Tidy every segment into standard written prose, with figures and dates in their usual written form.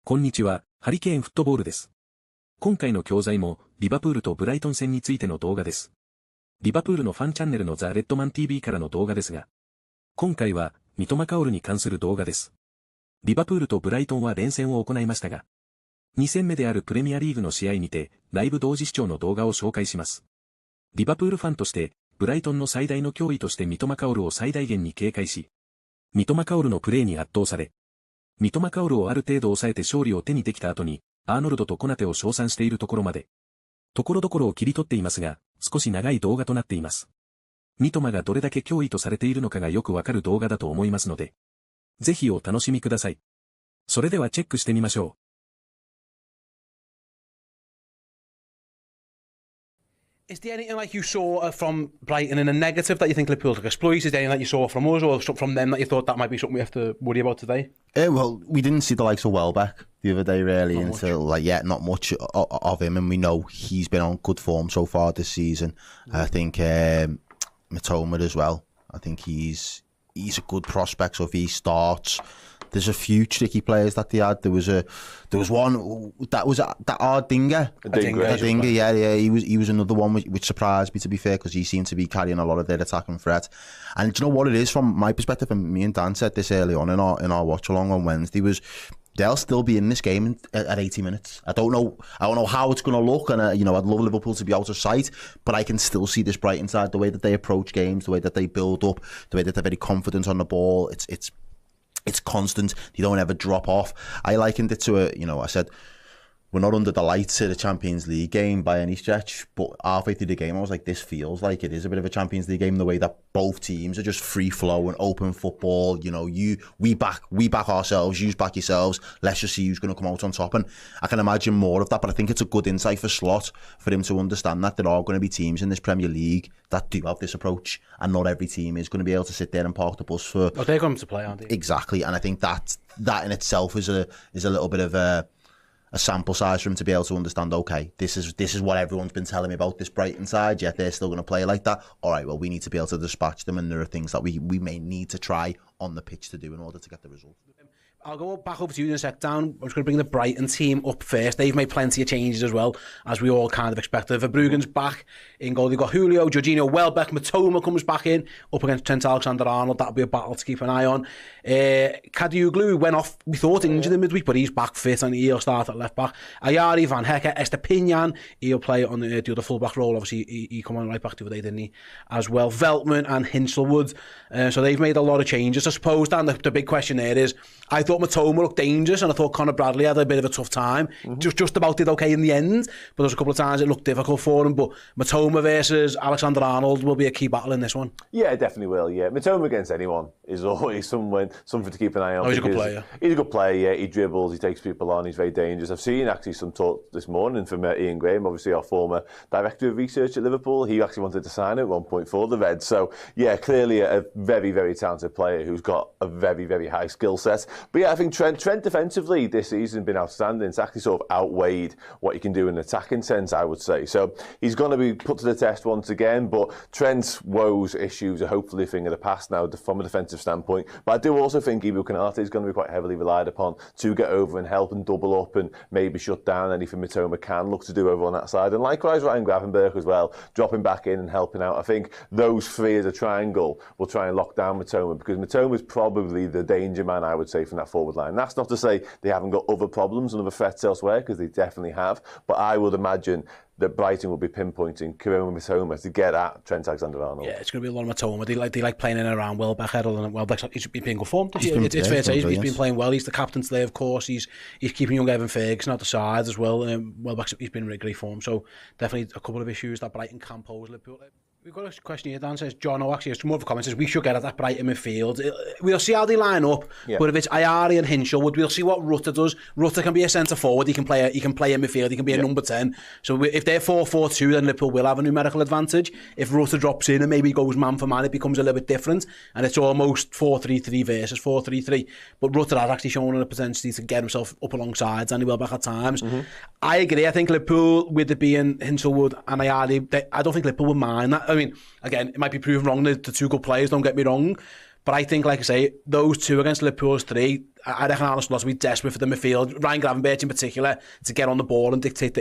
こんにちは、ハリケーンフットボールです。今回の教材も、リバプールとブライトン戦についての動画です。リバプールのファンチャンネルのザ・レッドマン TV からの動画ですが、今回は、三笘薫に関する動画です。リバプールとブライトンは連戦を行いましたが、2戦目であるプレミアリーグの試合にて、ライブ同時視聴の動画を紹介します。リバプールファンとして、ブライトンの最大の脅威として三笘薫を最大限に警戒し、三笘薫のプレーに圧倒され、三笘薫をある程度抑えて勝利を手にできた後に、アーノルドとコナテを称賛しているところまで、ところどころを切り取っていますが、少し長い動画となっています。三笘がどれだけ脅威とされているのかがよくわかる動画だと思いますので、ぜひお楽しみください。それではチェックしてみましょう。Is there anything like you saw from Brighton in a negative that you think Liverpool took exploit? Is there anything that you saw from us or from them that you thought that might be something we have to worry about today? Well, we didn't see the likes of Welbeck the other day, really, not much of him, and we know he's been on good form so far this season. I think Mitoma as well. I think he's a good prospect, so if he starts, there's a few tricky players that they had. There was one that Dinger. Dinger, yeah. He was another one which surprised me, to be fair, because he seemed to be carrying a lot of their attacking threat. And do you know what it is from my perspective? And me and Dan said this early on in our watch along on Wednesday was they'll still be in this game at 80 minutes. I don't know how it's going to look, and I'd love Liverpool to be out of sight, but I can still see this Brighton side, the way that they approach games, the way that they build up, the way that they're very confident on the ball. It's constant. They don't ever drop off. I likened it to I said, we're not under the lights of the Champions League game by any stretch, but halfway through the game, I was like, this feels like it is a bit of a Champions League game, the way that both teams are just free flow and open football. We back ourselves, you back yourselves. Let's just see who's going to come out on top. And I can imagine more of that, but I think it's a good insight for Slot for him to understand that there are going to be teams in this Premier League that do have this approach, and not every team is going to be able to sit there and park the bus for. Oh, they're going to play, aren't they? Exactly, and I think that in itself is a little bit of a sample size for him to be able to understand, okay, this is what everyone's been telling me about this Brighton side, yet they're still going to play like that. All right, well, we need to be able to dispatch them, and there are things that we may need to try on the pitch to do in order to get the result. I'll go back over to you in a sec, Dan. I'm just going to bring the Brighton team up first. They've made plenty of changes as well, as we all kind of expected. Verbruggen's back in goal. They've got Julio, Jorginho, Welbeck, Mitoma comes back in, up against Trent Alexander-Arnold. That'll be a battle to keep an eye on. Kadioglu went off, we thought, injured in midweek, but he's back fit and he'll start at left back. Ayari, Van Hecke, Estepinian, he'll play on the other full-back role. Obviously, he come on right back the other day, didn't he? As well. Veltman and Hinshelwood. So they've made a lot of changes. I suppose, Dan, the big question there is, I thought Mitoma looked dangerous, and I thought Conor Bradley had a bit of a tough time. Just about did okay in the end, but there's a couple of times it looked difficult for him. But Mitoma versus Alexander-Arnold will be a key battle in this one. Yeah, definitely will, yeah. Mitoma against anyone is always something to keep an eye on. Oh, he's a good player. He's a good player, yeah. He dribbles, he takes people on, he's very dangerous. I've seen actually some talk this morning from Ian Graham, obviously our former director of research at Liverpool. He actually wanted to sign at one point for the Reds. So, yeah, clearly a very, very talented player who's got a very, very high skill set. But yeah, I think Trent defensively this season has been outstanding. It's actually sort of outweighed what he can do in an attacking sense, I would say. So he's going to be put to the test once again, but Trent's woes, issues are hopefully a thing of the past now from a defensive standpoint. But I do also think Ibu Konate is going to be quite heavily relied upon to get over and help and double up and maybe shut down anything Mitoma can look to do over on that side. And likewise, Ryan Gravenberch as well, dropping back in and helping out. I think those three as a triangle will try and lock down Mitoma, because Mitoma is probably the danger man, I would say, from that forward line. That's not to say they haven't got other problems and other threats elsewhere, because they definitely have. But I would imagine that Brighton will be pinpointing Karim Mitoma to get at Trent Alexander-Arnold. Yeah, it's going to be a lot of Mitoma. They like playing in and around Welbeck, and Welbeck's he's been in good form. It's fair to say he's been playing well. He's the captain today, of course. He's keeping young Evan Ferguson out the side as well. Welbeck's he's been in great form. So definitely a couple of issues that Brighton can pose Liverpool. We've got a question here, Dan says, John, actually, it's more of a comment, says, we should get at that Brighton midfield. We'll see how they line up, but if it's Ayari and Hinshelwood, we'll see what Rutter does. Rutter can be a centre-forward, he can play in midfield, he can be a number 10. So if they're 4-4-2, then Liverpool will have a numerical advantage. If Rutter drops in and maybe goes man for man, it becomes a little bit different, and it's almost 4-3-3 versus 4-3-3. But Rutter has actually shown a potential to get himself up alongside Danny Welbeck at times. I agree, I think Liverpool, with it being Hinshelwood and Ayari, I don't think Liverpool would mind that. I mean, again, it might be proven wrong, the two good players, don't get me wrong, but I think, like I say, those two against Liverpool's three, I reckon Arne Slot will be desperate for the midfield, Ryan Gravenberch in particular, to get on the ball and dictate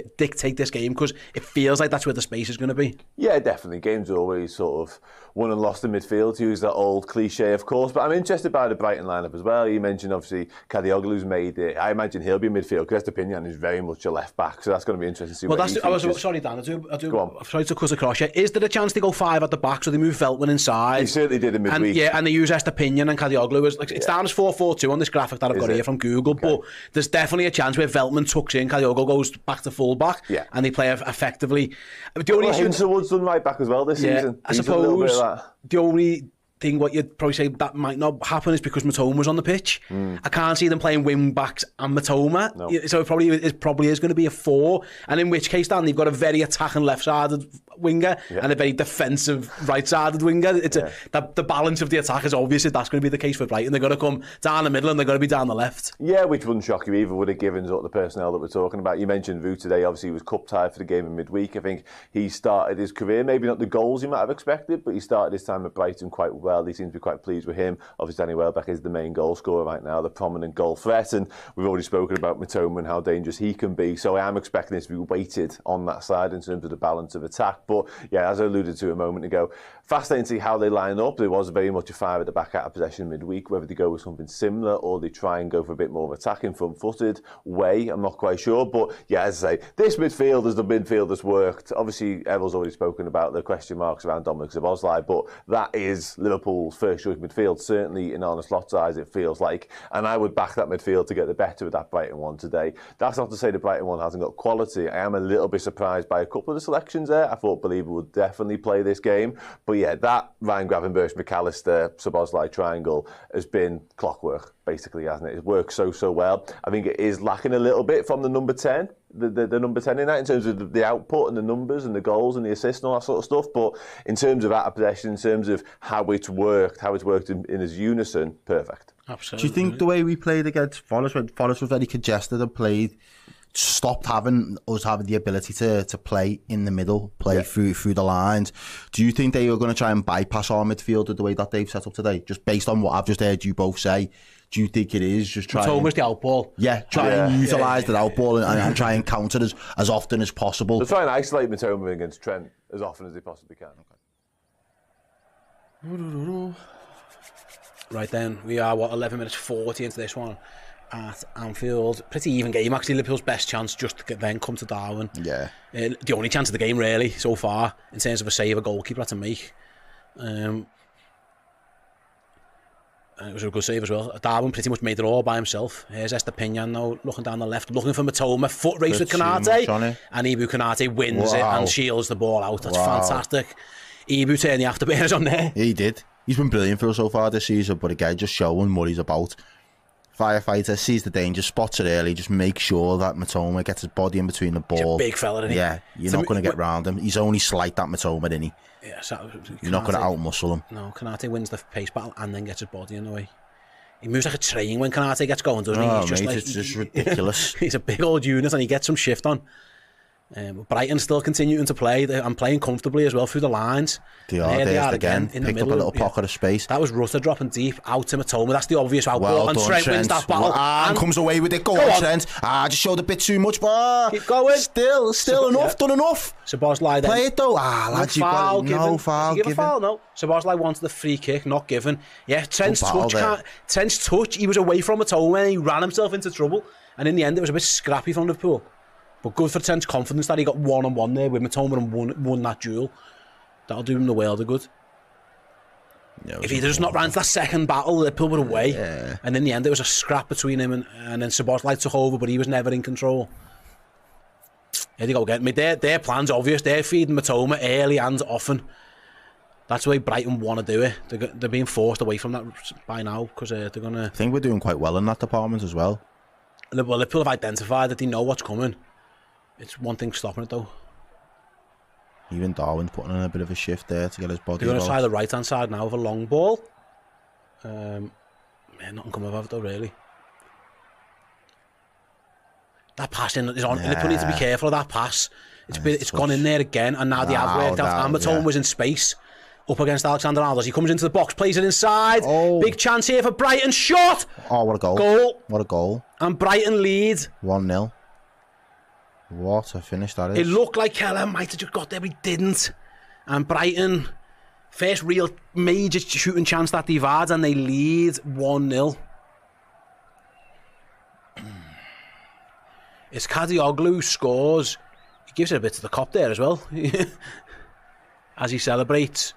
this game, because it feels like that's where the space is going to be. Yeah, definitely. Games are always sort of won and lost in midfield, to use that old cliche, of course. But I'm interested by the Brighton lineup as well. You mentioned, obviously, Kadioglu's made it. I imagine he'll be in midfield, because Estepinian is very much a left-back, so that's going to be interesting to see what he features. Sorry, Dan, sorry to cut across you. Is there a chance they go 5 at the back, so they move Veltman inside? He certainly did in midweek. And they use Estepinian and Kadioglu. It's down as 4-4-2 on this graphic that I've got here from Google, but there's definitely a chance where Veltman tucks in, Kadioglu goes back to full-back, and they play effectively. Hinterwood's done right back as well this season. I suppose the only thing what you'd probably say that might not happen is because Matoma's on the pitch. I can't see them playing wing backs and Matoma, so it probably is going to be a 4, and in which case, Dan, they've got a very attacking left-sided winger and a very defensive right-sided winger. It's the balance of the attack is obvious. That's going to be the case for Brighton. They're going to come down the middle and they're going to be down the left. Yeah, which wouldn't shock you either, would it, given sort of the personnel that we're talking about. You mentioned Vu today. Obviously, he was cup-tied for the game in midweek. I think he started his career, maybe not the goals he might have expected, but he started his time at Brighton quite well. He seems to be quite pleased with him. Obviously, Danny Welbeck is the main goal scorer right now, the prominent goal threat, and we've already spoken about Matoma and how dangerous he can be. So I am expecting this to be weighted on that side in terms of the balance of attack. But yeah, as I alluded to a moment ago, fascinating to see how they line up. There was very much a 5 at the back out of possession midweek, whether they go with something similar or they try and go for a bit more of attacking front-footed way, I'm not quite sure. But yeah, as I say, this midfield is the midfield that's worked. Obviously, Everill's already spoken about the question marks around Dominic Szoboszlai, but that is Liverpool's first choice midfield, certainly in Arne Slot's eyes it feels like, and I would back that midfield to get the better of that Brighton one today. That's not to say the Brighton one hasn't got quality. I am a little bit surprised by a couple of the selections there. I thought Believer would definitely play this game, but yeah, that Ryan Gravenberch, McAllister, Szoboszlai triangle has been clockwork, basically, hasn't it? It works so well. I think it is lacking a little bit from the number 10, the number 10 in that, in terms of the output and the numbers and the goals and the assists and all that sort of stuff, but in terms of out of possession, in terms of how it's worked in as unison, perfect. Absolutely. Do you think the way we played against Forest was very congested and stopped having the ability to play in the middle, through the lines? Do you think they are going to try and bypass our midfield the way that they've set up today? Just based on what I've just heard you both say, do you think it is just try and... the outball. Yeah, try and utilise the outball and try and counter as often as possible. They'll try and isolate Matoma against Trent as often as they possibly can. Okay. Right then, we are 11 minutes 40 into this one at Anfield. Pretty even game, actually. Liverpool's best chance just to then come to Darwin. Yeah. The only chance of the game, really, so far, in terms of a save a goalkeeper had to make. And it was a good save as well. Darwin pretty much made it all by himself. Here's Estepinian now, looking down the left, looking for Matoma, foot race with Konate, and Ibu Konate wins it and shields the ball out. That's fantastic. Ibu turned the afterburners on there. He did. He's been brilliant for us so far this season, but again, just showing what he's about. Firefighter, sees the danger, spots it early, just make sure that Matoma gets his body in between the ball. He's a big fella, isn't he? Yeah, you're not going to get round him. He's only slight, that Matoma, isn't he? Yeah, so you're not going to outmuscle him. No, Konate wins the pace battle and then gets his body in the way. He moves like a train when Konate gets going, doesn't he? He's just it's just ridiculous. He's a big old unit and he gets some shift on. Brighton still continuing to play and playing comfortably as well through the lines. They are again in the middle, up a little pocket of space. That was Rutter dropping deep out to Matoma. That's the obvious outball. And Trent wins that battle. And comes away with it. Go on, Trent. Just showed a bit too much, but keep going. Still enough, done enough. Szoboszlai then. Play it though. Lads, no foul given. No foul given. Give a foul, no. Szoboszlai wanted the free kick, not given. Yeah, Trent's touch, he was away from Matoma and he ran himself into trouble. And in the end, it was a bit scrappy from Liverpool. But good for Trent's confidence that he got one-on-one there with Matoma and won that duel. That'll do him the world of good. Yeah, if he'd just not ran to that second battle, Liverpool were away. Yeah. And in the end, it was a scrap between him and then Szoboszlai took over, but he was never in control. Here they go again. I mean, their plan's obvious. They're feeding Matoma early and often. That's the way Brighton want to do it. They're being forced away from that by now because they're going to... I think we're doing quite well in that department as well. Well, Liverpool have identified that they know what's coming. It's one thing stopping it though. Even Darwin's putting in a bit of a shift there to get his body. They're going to try the right hand side now with a long ball. Yeah, nothing coming of it though, really. That passing is on. Liverpool need to be careful of that pass. It's gone in there again, and now they have worked out. And Matoma was in space Up against Alexander-Arnold. He comes into the box, plays it inside. Big chance here for Brighton. Shot! Oh, what a goal. What a goal. And Brighton lead. 1-0. What a finish that is. It looked like Keller might have just got there, but he didn't. And Brighton, first real major shooting chance that they've had, and they lead 1-0. It's Kadioglu scores. He gives it a bit to the cop there as well. As he celebrates.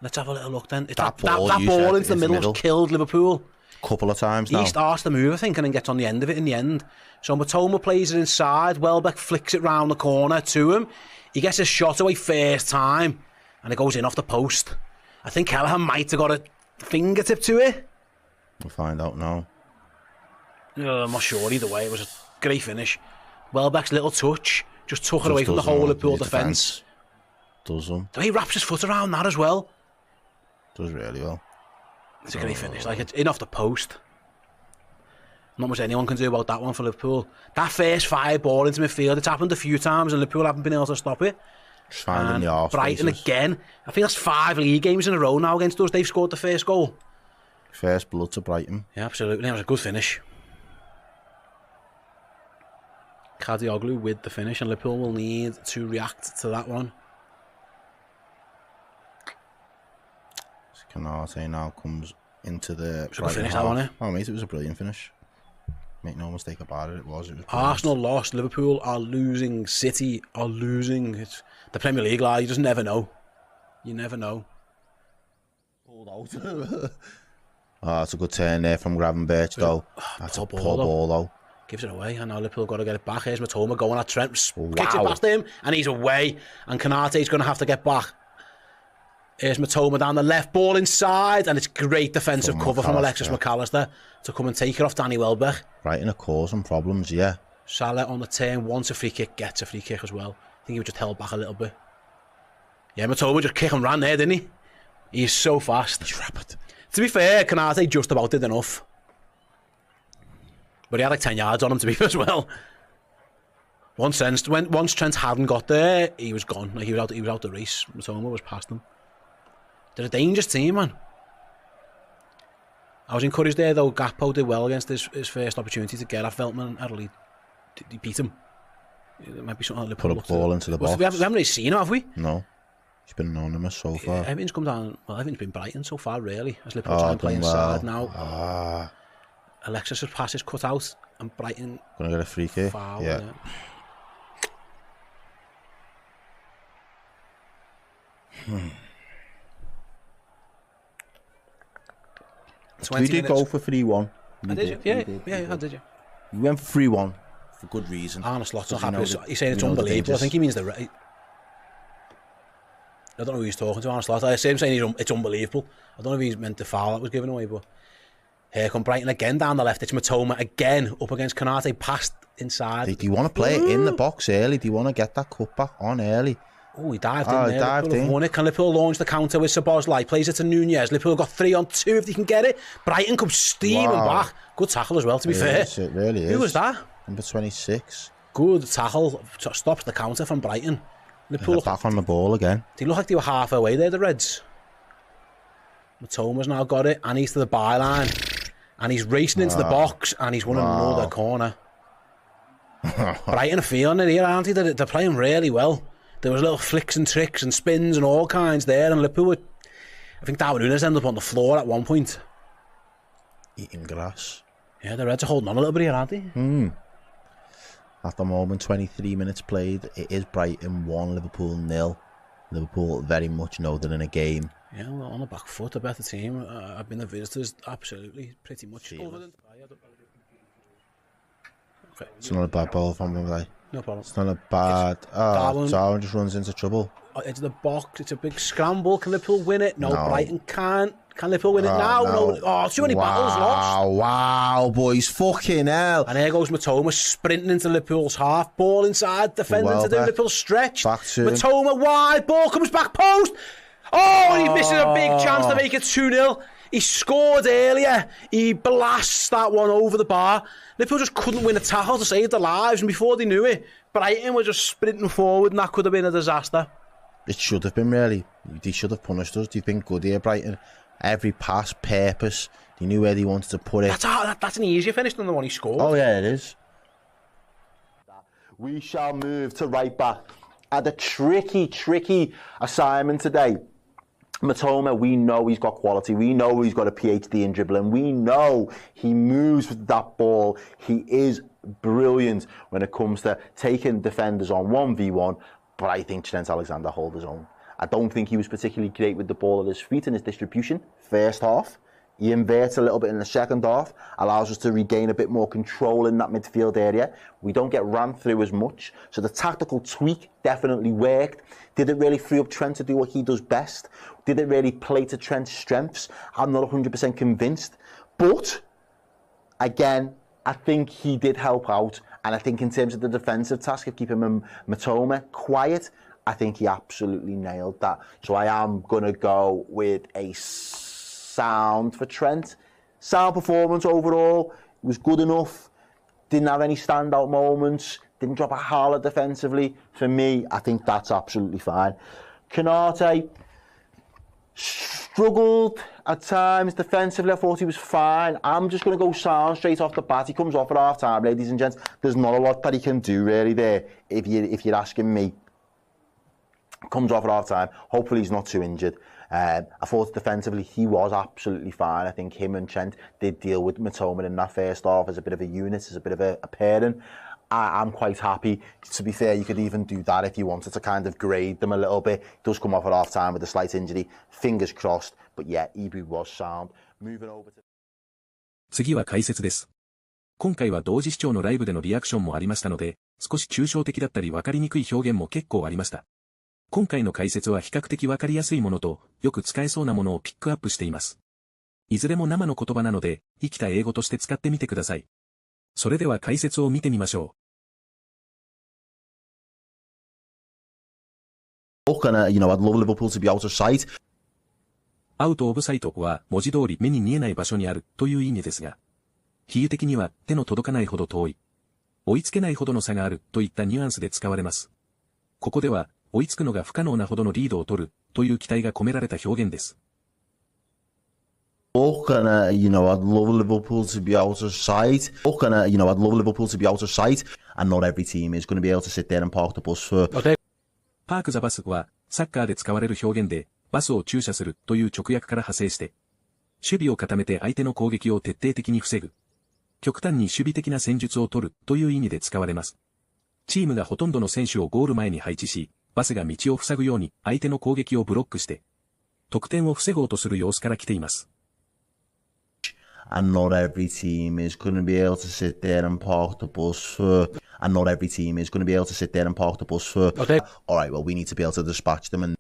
Let's have a little look then. That ball into the middle has killed Liverpool. Couple of times now. He starts to move, I think, and then gets on the end of it in the end. So Matoma plays it inside. Welbeck flicks it round the corner to him. He gets his shot away first time, and it goes in off the post. I think Callahan might have got a fingertip to it. We'll find out now. I'm not sure either way. It was a great finish. Welbeck's little touch just took it away from the whole Liverpool defence. Does him. He wraps his foot around that as well. Does really well. It's a great finish. Like, it's in off the post. Not much anyone can do about that one for Liverpool. That first fire ball into midfield, it's happened a few times and Liverpool haven't been able to stop it. Just finding the arse Brighton places. again. I think that's 5 league games in a row now against us. They've scored the first goal. First blood to Brighton. Yeah, absolutely. That was a good finish. Kadioglu with the finish, and Liverpool will need to react to that one. Canate now comes into the... It was a good finish, that one, eh? Oh, mate, it was a brilliant finish. Make no mistake about it, it was Arsenal lost, Liverpool are losing, City are losing. It's the Premier League, like, you just never know. You never know. Pulled out. That's a good turn there from Gravenberch, though. That's a poor ball, though. Gives it away, and now Liverpool got to get it back. Here's Matoma going at Trent, kicks it past him, and he's away. And Konate's going to have to get back. Here's Matoma down the left, ball inside, and it's great defensive cover from Alexis McAllister to come and take it off Danny Welbeck. Right, and it caused some problems, yeah. Salah on the turn, wants a free kick, gets a free kick as well. I think he was just held back a little bit. Yeah, Matoma just kick and ran there, didn't he? He's so fast. He's rapid. To be fair, Konate just about did enough. But he had like 10 yards on him to be fair as well. Once Trent hadn't got there, he was gone. Like, he was out the race. Matoma was past him. They're a dangerous team, man. I was encouraged there, though. Gakpo did well against his first opportunity to get at Veltman. Adderley, he beat him. It might be something like put a ball into the box. We haven't really seen him, have we? No. He's been anonymous so far. Everything's come down. Well, everything's been Brighton so far, really. As Liverpool try and play inside now. Alexis' pass is cut out, and Brighton gonna get a free kick. Foul, yeah. We did go for 3-1. Did you? Yeah, how did you? We went for 3-1 for good reason. Arne Slot's not happy. He's saying it's unbelievable. I think he means the right. I don't know who he's talking to, Arne Slot. I see him saying it's unbelievable. I don't know if he's meant the foul that was given away, but here come Brighton again down the left. It's Matoma again up against Konate, passed inside. Do you want to play it in the box early? Do you want to get that cut back on early? Oh, he dived in there. Dived in. Won it. Can Liverpool launch the counter with Szoboszlai? Plays it to Nunez. Liverpool got 3-on-2 if they can get it. Brighton comes steaming back. Good tackle as well, to be fair. It really is. Who was that? Number 26. Good tackle. Stops the counter from Brighton. Liverpool back on the ball again. They look like they were halfway away there, the Reds. Matoma's now got it, and he's to the byline. And he's racing into the box, and he's won another corner. Brighton are feeling it here, aren't they? They're playing really well. There was little flicks and tricks and spins and all kinds there, and Liverpool, I think Darwin Núñez ended up on the floor at one point. Eating grass. Yeah, the Reds are holding on a little bit here, aren't they? At the moment, 23 minutes played. It is Brighton 1, Liverpool 0. Liverpool very much know they're in a game. Yeah, well, on the back foot, a better team. I've been the visitors, absolutely, pretty much. Okay. It's not a bad ball from him, like. No problem. It's not a bad... Darwin just runs into trouble. It's the box. It's a big scramble. Can Liverpool win it? No, Brighton can't. Can Liverpool win it now? No. Oh, too many battles lost. Wow, boys. Fucking hell. And here goes Matoma sprinting into Liverpool's half. Ball inside. Defending to do Liverpool stretch. Matoma wide. Ball comes back post. Oh, he's missing a big chance to make it 2-0. He scored earlier. He blasts that one over the bar. Liverpool just couldn't win a tackle to save their lives. And before they knew it, Brighton were just sprinting forward, and that could have been a disaster. It should have been, really. They should have punished us. They've been good here, Brighton. Every pass, purpose. They knew where they wanted to put it. That's an easier finish than the one he scored. Oh, yeah, it is. We shall move to right back. Had a tricky assignment today. Matoma, we know he's got quality. We know he's got a PhD in dribbling. We know he moves with that ball. He is brilliant when it comes to taking defenders on 1v1. But I think Trent Alexander holds his own. I don't think he was particularly great with the ball at his feet in his distribution. First half. He inverts a little bit in the second half, allows us to regain a bit more control in that midfield area. We don't get ran through as much. So the tactical tweak definitely worked. Did it really free up Trent to do what he does best? Did it really play to Trent's strengths? I'm not 100% convinced. But, again, I think he did help out. And I think in terms of the defensive task of keeping Matoma quiet, I think he absolutely nailed that. So I am going to go with a sound for Trent. Sound performance overall. It was good enough. Didn't have any standout moments. Didn't drop a howler defensively. For me, I think that's absolutely fine. Canate struggled at times defensively. I thought he was fine. I'm just going to go sound straight off the bat. He comes off at half time, ladies and gents. There's not a lot that he can do really there if you're asking me. Comes off at half time. Hopefully he's not too injured. I thought defensively he was absolutely fine. I think him and Trent did deal with Matoma in that first half as a bit of a unit, as a bit of a pairing. I'm quite happy. To be fair, you could even do that if you wanted to kind of grade them a little bit. He does come off at half time with a slight injury. Fingers crossed. But yeah, Ebri was sound. Moving over to... 次は解説です。今回は同時視聴のライブでのリアクションもありましたので、少し抽象的だったり分かりにくい表現も結構ありました。今回の解説は比較的わかりやすいものと、よく使えそうなものをピックアップしています。いずれも生の言葉なので、生きた英語として使ってみてください。それでは解説を見てみましょう。I'd love Liverpool to be out of sight. アウトオブサイトは文字通り目に見えない場所にあるという意味ですが、比喩的には手の届かないほど遠い、追いつけないほどの差があるといったニュアンスで使われます。ここでは、追いつくのが不可能なほどのリードを取るという期待が込められた表現です。I'd love Liverpool to be out of sight. I'd love Liverpool to be out of sight. And not every team is going to be able to sit there and park the bus for...パーク・ザ・バスは、サッカーで使われる表現で、バスを駐車するという直訳から派生して、守備を固めて相手の攻撃を徹底的に防ぐ。極端に守備的な戦術を取るという意味で使われます。チームがほとんどの選手をゴール前に配置し、バスが道を塞ぐように相手の攻撃をブロックして、得点を防ごうとする様子から来ています。And not every team is going to be able to sit there and park the bus for... And not every team is going to be able to sit there and park the bus for... Alright, well, we need to be able to dispatch them and...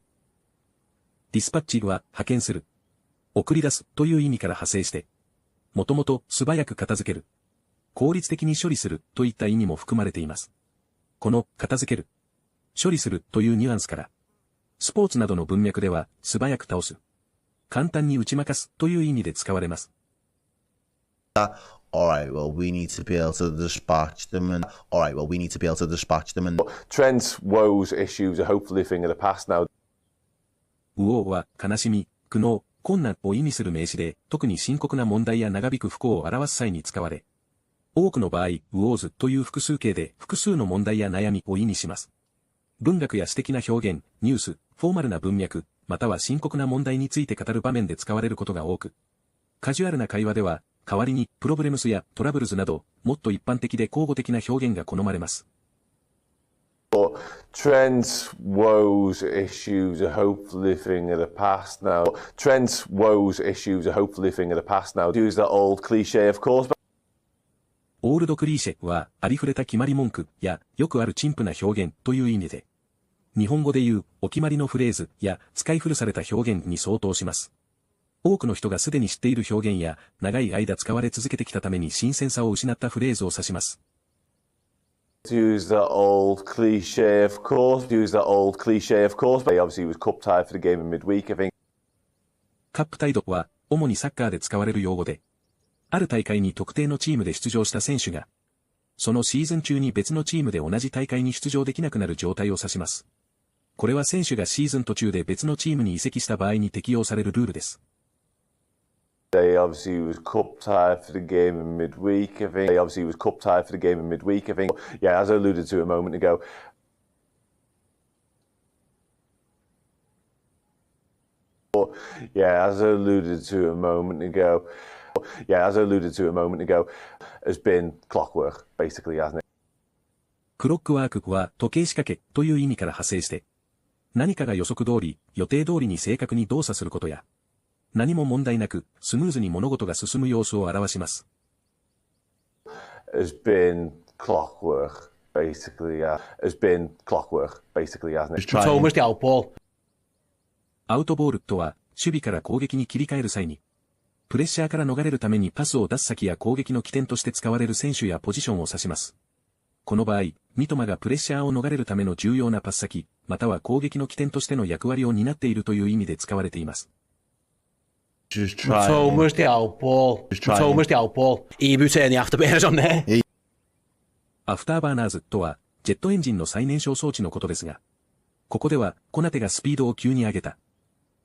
ディスパッチは派遣する。送り出すという意味から派生して、もともと素早く片付ける。効率的に処理するといった意味も含まれています。この片付ける。処理するというニュアンスから、スポーツなどの文脈では素早く倒す。簡単に打ち負かすという意味で使われます。Alright, well, we need to be able to dispatch them and... Alright, well, we need to be able to dispatch them and... Trent's woes, issues are hopefully a thing of the past now. ウオーは悲しみ、苦悩、困難を意味する名詞で、特に深刻な問題や長引く不幸を表す際に使われ、多くの場合、ウオーズという複数形で複数の問題や悩みを意味します。文学や詩的な表現、ニュース、フォーマルな文脈、または深刻な問題について語る場面で使われることが多く、カジュアルな会話では、代わりにプロブレムスやトラブルズなど、もっと一般的で口語的な表現が好まれます。Trent's woes, issues are hopefully a thing of the past now. Trent's woes, issues are hopefully a thing of the past now. Use that old cliche, of course. オールドクリーシェはありふれた決まり文句やよくある陳腐な表現という意味で、日本語で言うお決まりのフレーズや使い古された表現に相当します。多くの人がすでに知っている表現や長い間使われ続けてきたために新鮮さを失ったフレーズを指します。Use that old cliche, of course. Use that old cliche, of course. But obviously he was cup tied for the game in midweek, I think. カップタイドは主にサッカーで使われる用語で、ある大会に特定のチームで出場した選手が、そのシーズン中に別のチームで同じ大会に出場できなくなる状態を指します。これは選手がシーズン途中で別のチームに移籍した場合に適用されるルールです。They obviously was cup tied for the game in midweek. I think they obviously was cup tied for the game in midweek. I think, yeah, as I alluded to a moment ago. Yeah, as I alluded to a moment ago. Yeah, as I alluded to a moment ago, has been clockwork, basically, hasn't it? クロックワークは時計仕掛けという意味から派生して、何かが予測通り、予定通りに正確に動作することや、何も問題なく、スムーズに物事が進む様子を表します。Has been clockwork, basically, has been clockwork, basically, hasn't it? Thomas the outball. アウトボールとは、守備から攻撃に切り替える際に、プレッシャーから逃れるためにパスを出す先や攻撃の起点として使われる選手やポジションを指します。この場合、三笘がプレッシャーを逃れるための重要なパス先、または攻撃の起点としての役割を担っているという意味で使われています。Thomas the outball. Thomas the outball. Ebu saying the afterburners on there. アフターバーナーズとは、ジェットエンジンの最燃焼装置のことですが、ここでは、コナテがスピードを急に上げた、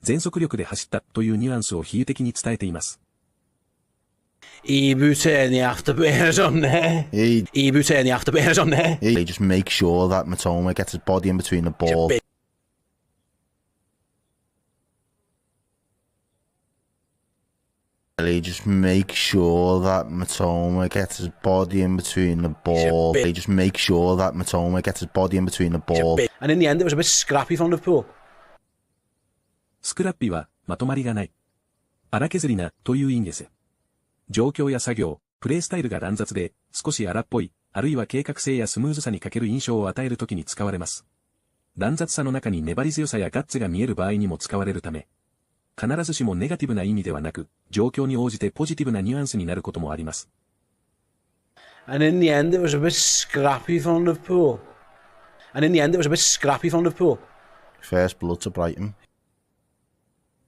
全速力で走ったというニュアンスを比喩的に伝えています。Ebu saying the afterburners on there. Ebu saying the afterburners on there. They just make sure that Mitoma gets his body in between the ball. They just make sure that Mitoma gets his body in between the ball. They just make sure that Mitoma gets his body in between the ball. And in the end, it was a bit scrappy from Liverpool. スクラッピは、まとまりがない。荒削りな、という意味です。状況や作業、プレースタイルが乱雑で、少し荒っぽい、あるいは計画性やスムーズさに欠ける印象を与えるときに使われます。乱雑さの中に粘り強さやガッツが見える場合にも使われるため、必ずしもネガティブな意味ではなく、状況に応じてポジティブなニュアンスになることもあります。And in the end, it was a bit scrappy from Liverpool. And in the end, it was a bit scrappy from Liverpool. First blood to Brighton.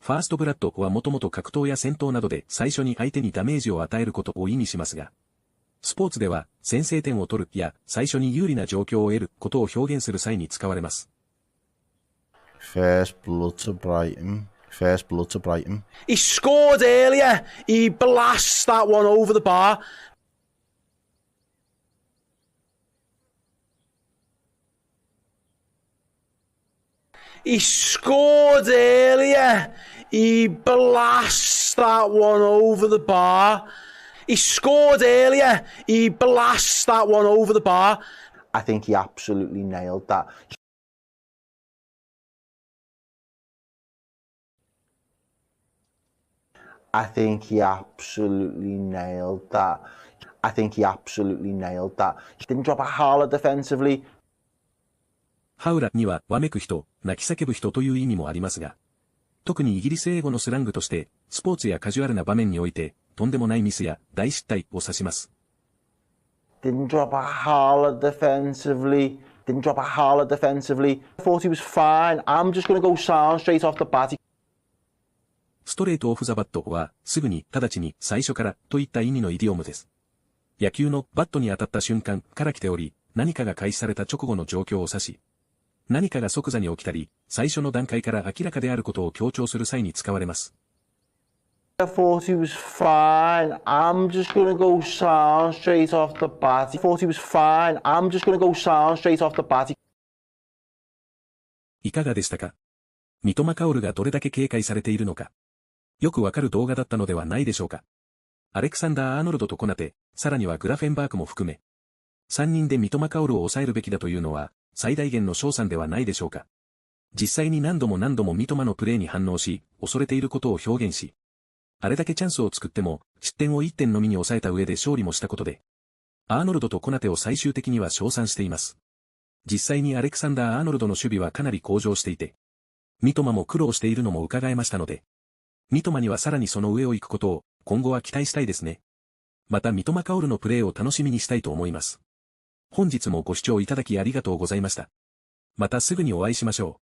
ファーストブラッドはもともと格闘や戦闘などで最初に相手にダメージを与えることを意味しますが、スポーツでは先制点を取るや最初に有利な状況を得ることを表現する際に使われます。First blood to Brighton. First blood to Brighton. He scored earlier. He blasts that one over the bar. He scored earlier. He blasts that one over the bar. He scored earlier. He blasts that one over the bar. I think he absolutely nailed that. I think he absolutely nailed that. I think he absolutely nailed that. He didn't drop a howler defensively. ハウラにはわめく人、泣き叫ぶ人という意味もありますが、特にイギリス英語のスラングとして、スポーツやカジュアルな場面において、とんでもないミスや大失態を指します。Didn't drop a howler defensively. Didn't drop a howler defensively. I thought he was fine. I'm just going to go sound straight off the bat. ストレートオフザバットは、すぐに、直ちに、最初から、といった意味のイディオムです。野球のバットに当たった瞬間から来ており、何かが開始された直後の状況を指し、何かが即座に起きたり、最初の段階から明らかであることを強調する際に使われます。I thought he was fine. I'm just going to go sound straight off the bat. I thought he was fine. I'm just going to go sound straight off the bat. いかがでしたか？三笘薫がどれだけ警戒されているのか。よくわかる動画だったのではないでしょうか。アレクサンダー・アーノルドとコナテ、さらにはグラフェンバークも含め、3人で三笘薫を抑えるべきだというのは、最大限の賞賛ではないでしょうか。実際に何度も何度も三笘のプレーに反応し、恐れていることを表現し、あれだけチャンスを作っても、失点を1点のみに抑えた上で勝利もしたことで、アーノルドとコナテを最終的には称賛しています。実際にアレクサンダー・アーノルドの守備はかなり向上していて、三笘も苦労しているのも伺えましたので、三笘にはさらにその上を行くことを、今後は期待したいですね。また三笘薫のプレーを楽しみにしたいと思います。本日もご視聴いただきありがとうございました。またすぐにお会いしましょう。